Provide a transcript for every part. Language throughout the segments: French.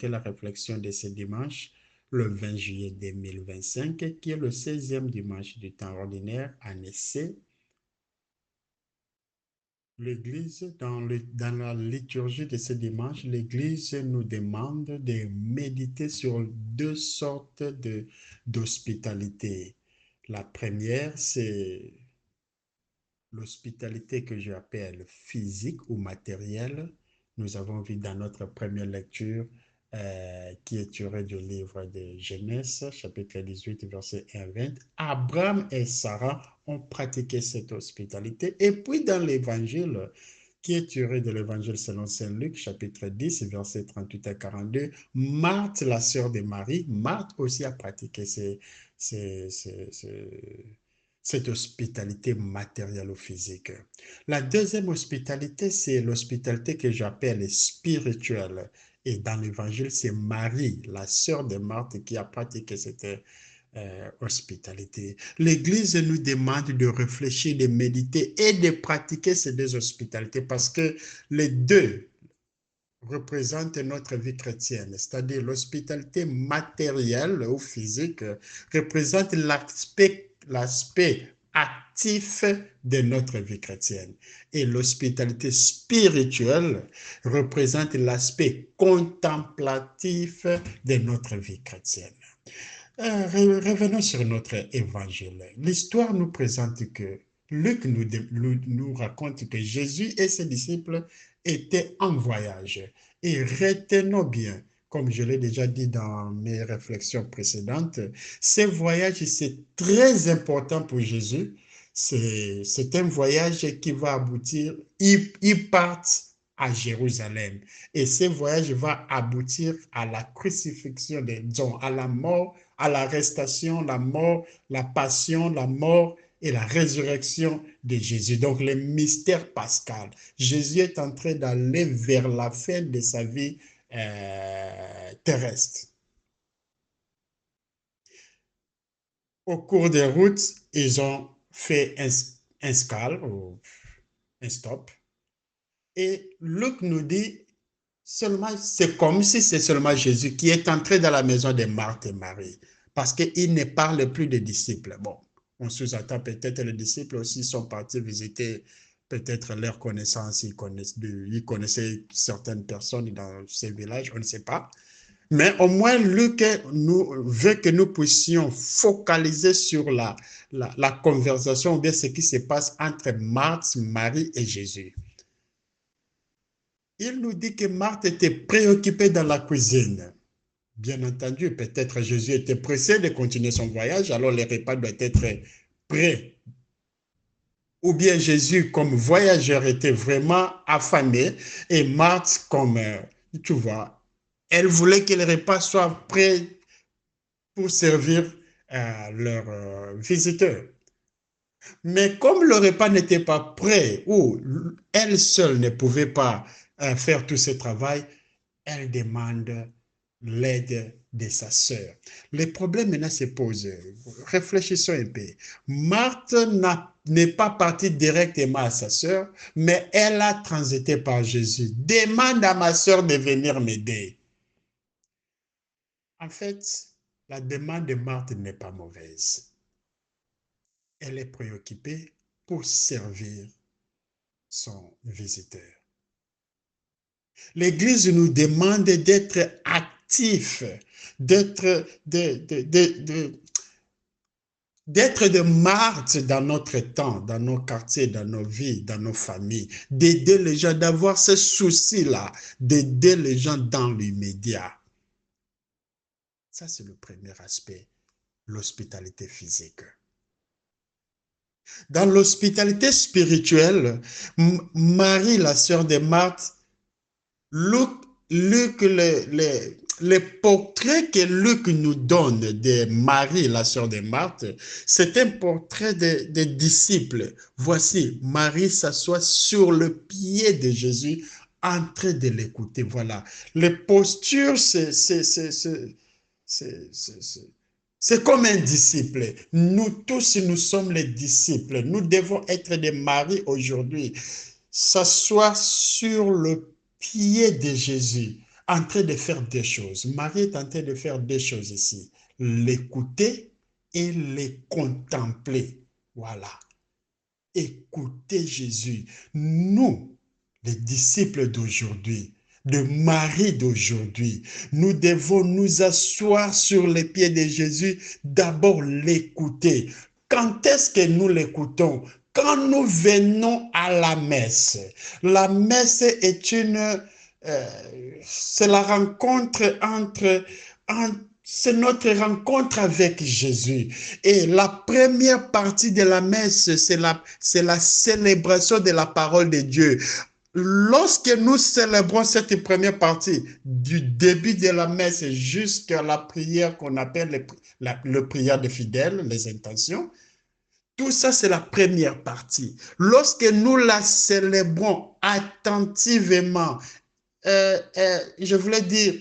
La réflexion de ce dimanche, le 20 juillet 2025, qui est le 16e dimanche du temps ordinaire, année C. L'Église, dans la liturgie de ce dimanche, l'Église nous demande de méditer sur deux sortes d'hospitalité. La première, c'est l'hospitalité que j'appelle physique ou matérielle. Nous avons vu dans notre première lecture qui est tirée du livre de Genèse, chapitre 18, verset 1 à 20. Abraham et Sarah ont pratiqué cette hospitalité. Et puis dans l'évangile, qui est tiré de l'évangile selon saint Luc, chapitre 10, verset 38 à 42, Marthe, la sœur de Marie, Marthe aussi a pratiqué cette hospitalité matérielle ou physique. La deuxième hospitalité, c'est l'hospitalité que j'appelle spirituelle. Et dans l'évangile, c'est Marie, la sœur de Marthe, qui a pratiqué cette hospitalité. L'Église nous demande de réfléchir, de méditer et de pratiquer ces deux hospitalités parce que les deux représentent notre vie chrétienne, c'est-à-dire l'hospitalité matérielle ou physique représente l'aspect actif de notre vie chrétienne et l'hospitalité spirituelle représente l'aspect contemplatif de notre vie chrétienne. Revenons sur notre évangile. L'histoire nous présente que Luc nous raconte que Jésus et ses disciples étaient en voyage. Et retenons bien, comme je l'ai déjà dit dans mes réflexions précédentes, ce voyage, c'est très important pour Jésus. C'est un voyage qui va aboutir, ils partent à Jérusalem. Et ce voyage va aboutir à la crucifixion disons, à la mort, à l'arrestation, la mort, la passion, la mort et la résurrection de Jésus. Donc, le mystère pascal. Jésus est en train d'aller vers la fin de sa vie terrestre. Au cours des routes, ils ont fait un scale ou un stop. Et Luc nous dit seulement, c'est comme si c'est seulement Jésus qui est entré dans la maison de Marthe et Marie, parce qu'il ne parle plus des disciples. Bon, on sous-entend peut-être les disciples aussi sont partis visiter peut-être leurs connaissances, ils connaissaient certaines personnes dans ces villages, on ne sait pas. Mais au moins, Luc veut que nous puissions focaliser sur la conversation ou bien ce qui se passe entre Marthe, Marie et Jésus. Il nous dit que Marthe était préoccupée dans la cuisine. Bien entendu, peut-être Jésus était pressé de continuer son voyage, alors les repas doivent être prêts. Ou bien Jésus, comme voyageur, était vraiment affamé et Marthe, comme tu vois, elle voulait que les repas soient prêts pour servir leurs visiteurs. Mais comme le repas n'était pas prêt ou elle seule ne pouvait pas faire tout ce travail, elle demande l'aide de sa sœur. Le problème maintenant se pose. Réfléchissons un peu. Marthe n'est pas partie directement à sa sœur, mais elle a transité par Jésus. Demande à ma sœur de venir m'aider. En fait, la demande de Marthe n'est pas mauvaise. Elle est préoccupée pour servir son visiteur. L'Église nous demande d'être actifs, d'être de Marthe dans notre temps, dans nos quartiers, dans nos vies, dans nos familles, d'aider les gens, d'avoir ce souci-là, d'aider les gens dans l'immédiat. Ça, c'est le premier aspect, l'hospitalité physique. Dans l'hospitalité spirituelle, Marie, la sœur de Marthe, Luc, les portraits que Luc nous donne de Marie, la sœur de Marthe, c'est un portrait des disciples. Voici, Marie s'assoit sur le pied de Jésus en train de l'écouter. Voilà. Les postures, c'est comme un disciple. Nous tous, nous sommes les disciples. Nous devons être des maris aujourd'hui. S'asseoir sur le pied de Jésus en train de faire deux choses. Marie est en train de faire deux choses ici. L'écouter et les contempler. Voilà. Écoutez Jésus. Nous, les disciples d'aujourd'hui, de Marie d'aujourd'hui, nous devons nous asseoir sur les pieds de Jésus, d'abord l'écouter. Quand est-ce que nous l'écoutons? Quand nous venons à la messe. La messe est c'est la rencontre c'est notre rencontre avec Jésus. Et la première partie de la messe, c'est la célébration de la parole de Dieu. Lorsque nous célébrons cette première partie, du début de la messe jusqu'à la prière qu'on appelle le prière des fidèles, les intentions, tout ça, c'est la première partie. Lorsque nous la célébrons attentivement, je voulais dire,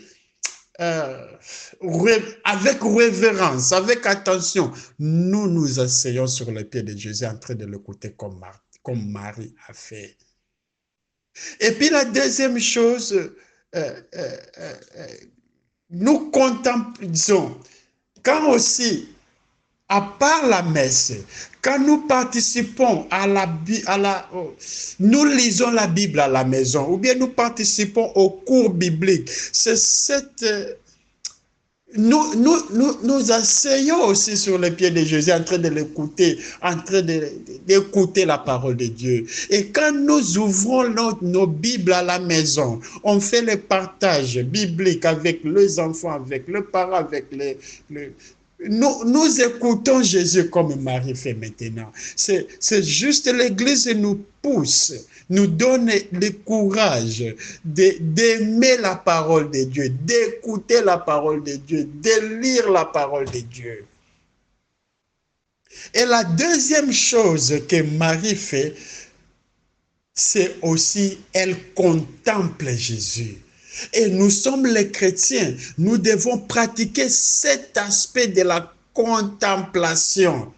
avec révérence, avec attention, nous nous asseyons sur les pieds de Jésus en train de l'écouter comme Marie a fait. Et puis la deuxième chose, nous contemplons, quand aussi, à part la messe, quand nous participons nous lisons la Bible à la maison, ou bien nous participons au cours biblique, c'est nous asseyons aussi sur les pieds de Jésus en train de l'écouter, en train d'écouter la parole de Dieu. Et quand nous ouvrons nos Bibles à la maison, on fait le partage biblique avec les enfants, avec les parents, avec nous écoutons Jésus comme Marie fait maintenant. C'est juste l'Église nous pousse, nous donne le courage d'aimer la parole de Dieu, d'écouter la parole de Dieu, de lire la parole de Dieu. Et la deuxième chose que Marie fait, c'est aussi, elle contemple Jésus. Et nous sommes les chrétiens, nous devons pratiquer cet aspect de la contemplation.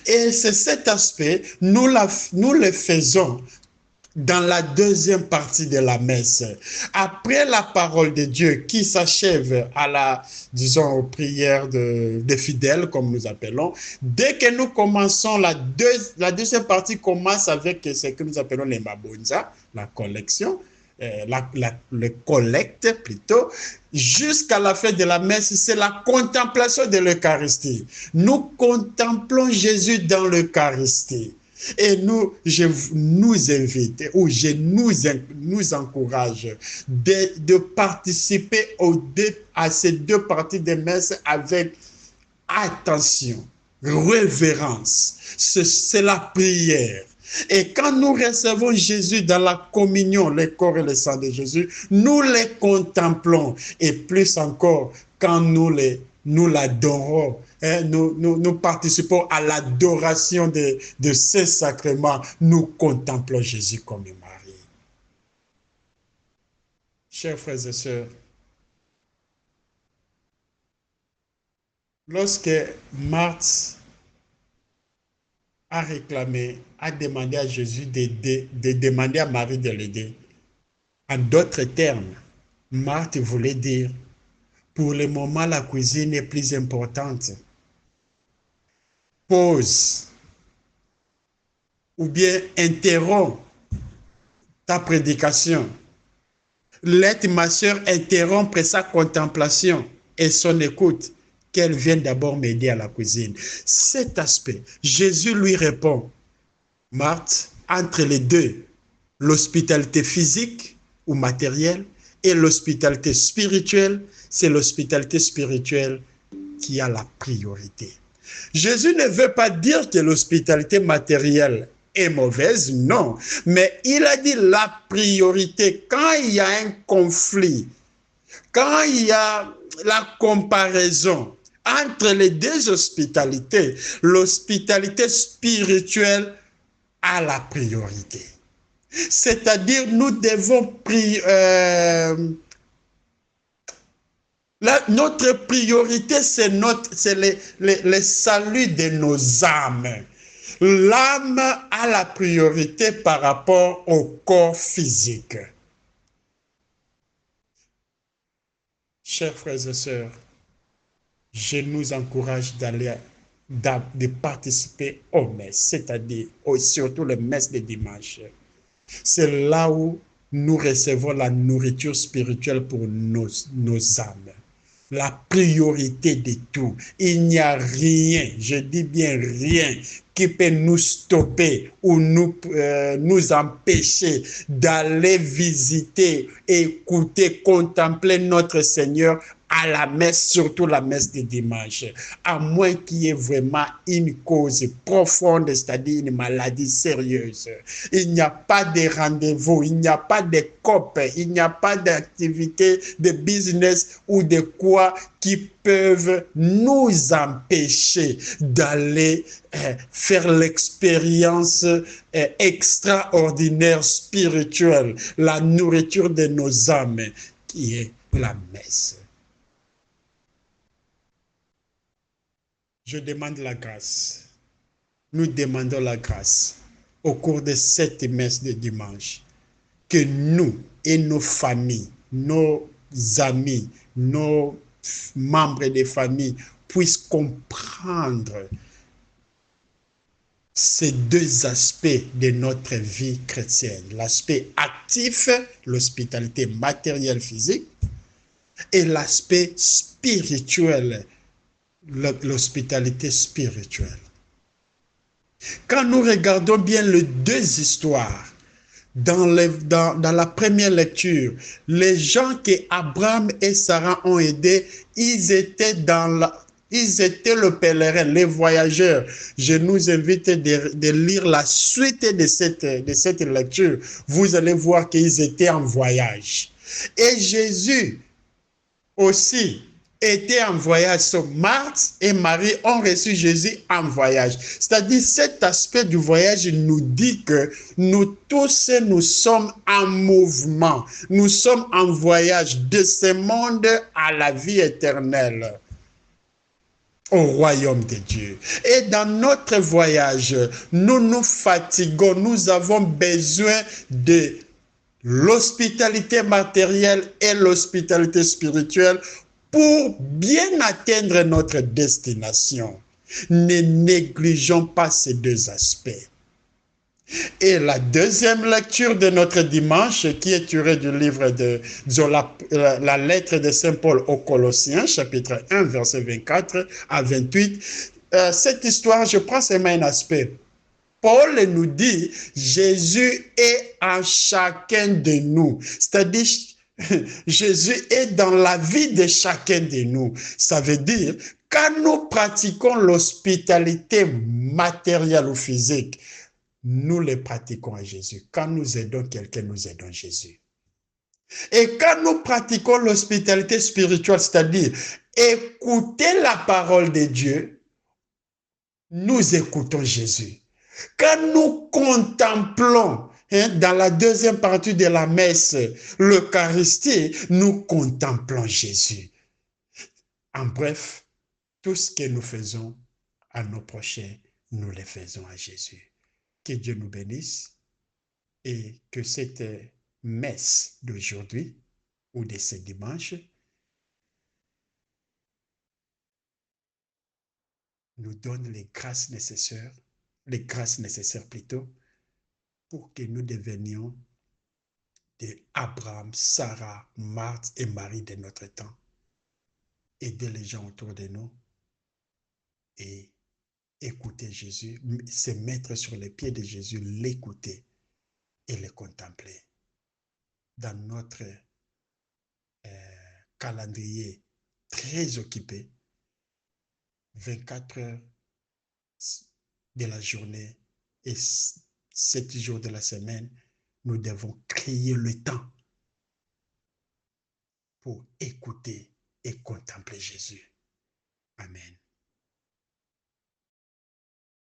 Et c'est cet aspect, nous le faisons dans la deuxième partie de la messe. Après la parole de Dieu qui s'achève aux prières des fidèles, comme nous appelons, dès que nous commençons, la deuxième partie commence avec ce que nous appelons les mabonza, la collection, le collecte plutôt, jusqu'à la fin de la messe, c'est la contemplation de l'Eucharistie. Nous contemplons Jésus dans l'Eucharistie. Et je nous invite, ou je nous encourage de participer à ces deux parties de messe avec attention, révérence. C'est la prière. Et quand nous recevons Jésus dans la communion, le corps et le sang de Jésus, nous les contemplons. Et plus encore, quand nous l'adorons, nous participons à l'adoration de ces sacrements, nous contemplons Jésus comme Marie. Chers frères et sœurs, lorsque Marthe a demandé à Jésus de demander à Marie de l'aider, en d'autres termes, Marthe voulait dire, pour le moment, la cuisine est plus importante. Pause ou bien interromps ta prédication. Laisse ma sœur interrompre sa contemplation et son écoute, qu'elle vienne d'abord m'aider à la cuisine. Cet aspect, Jésus lui répond, Marthe, entre les deux, l'hospitalité physique ou matérielle et l'hospitalité spirituelle, c'est l'hospitalité spirituelle qui a la priorité. Jésus ne veut pas dire que l'hospitalité matérielle est mauvaise, non. Mais il a dit la priorité. Quand il y a un conflit, quand il y a la comparaison entre les deux hospitalités, l'hospitalité spirituelle a la priorité. C'est-à-dire, nous devons notre priorité, c'est le salut de nos âmes. L'âme a la priorité par rapport au corps physique. Chers frères et sœurs, je nous encourage de participer aux messes, c'est-à-dire surtout les messes de dimanche. C'est là où nous recevons la nourriture spirituelle pour nos âmes. La priorité de tout. Il n'y a rien, je dis bien rien, qui peut nous stopper ou nous empêcher d'aller visiter, écouter, contempler notre Seigneur à la messe, surtout la messe de dimanche, à moins qu'il y ait vraiment une cause profonde, c'est-à-dire une maladie sérieuse. Il n'y a pas de rendez-vous, il n'y a pas de COP, il n'y a pas d'activité de business ou de quoi qui peuvent nous empêcher d'aller faire l'expérience extraordinaire spirituelle, la nourriture de nos âmes, qui est la messe. Je demande la grâce. Nous demandons la grâce au cours de cette messe de dimanche que nous et nos familles, nos amis, nos membres de famille puissent comprendre ces deux aspects de notre vie chrétienne. L'aspect actif, l'hospitalité matérielle physique, et l'aspect spirituel, l'hospitalité spirituelle. Quand nous regardons bien les deux histoires, dans la première lecture, les gens que Abraham et Sarah ont aidés, ils étaient le pèlerin, les voyageurs. Je nous invite de lire la suite de cette lecture. Vous allez voir qu'ils étaient en voyage. Et Jésus aussi était en voyage. Marthe et Marie ont reçu Jésus en voyage. C'est-à-dire, cet aspect du voyage nous dit que nous tous, nous sommes en mouvement. Nous sommes en voyage de ce monde à la vie éternelle, au royaume de Dieu. Et dans notre voyage, nous nous fatiguons, nous avons besoin de l'hospitalité matérielle et l'hospitalité spirituelle pour bien atteindre notre destination. Ne négligeons pas ces deux aspects. Et la deuxième lecture de notre dimanche, qui est tirée du livre de la lettre de Saint Paul aux Colossiens, chapitre 1, verset 24 à 28, cette histoire, je prends seulement un aspect. Paul nous dit, Jésus est en chacun de nous. C'est-à-dire, Jésus est dans la vie de chacun de nous. Ça veut dire, quand nous pratiquons l'hospitalité matérielle ou physique, nous les pratiquons à Jésus. Quand nous aidons quelqu'un, nous aidons Jésus. Et quand nous pratiquons l'hospitalité spirituelle, c'est-à-dire écouter la parole de Dieu, nous écoutons Jésus. Quand nous contemplons dans la deuxième partie de la messe l'Eucharistie, nous contemplons Jésus. En bref, tout ce que nous faisons à nos prochains, nous le faisons à Jésus. Que Dieu nous bénisse et que cette messe d'aujourd'hui ou de ce dimanche nous donne les grâces nécessaires plutôt, pour que nous devenions des Abraham, Sarah, Marthe et Marie de notre temps. Aider les gens autour de nous et écouter Jésus, se mettre sur les pieds de Jésus, l'écouter et le contempler. Dans notre calendrier très occupé, 24 heures de la journée et 7 jours de la semaine, nous devons créer le temps pour écouter et contempler Jésus. Amen.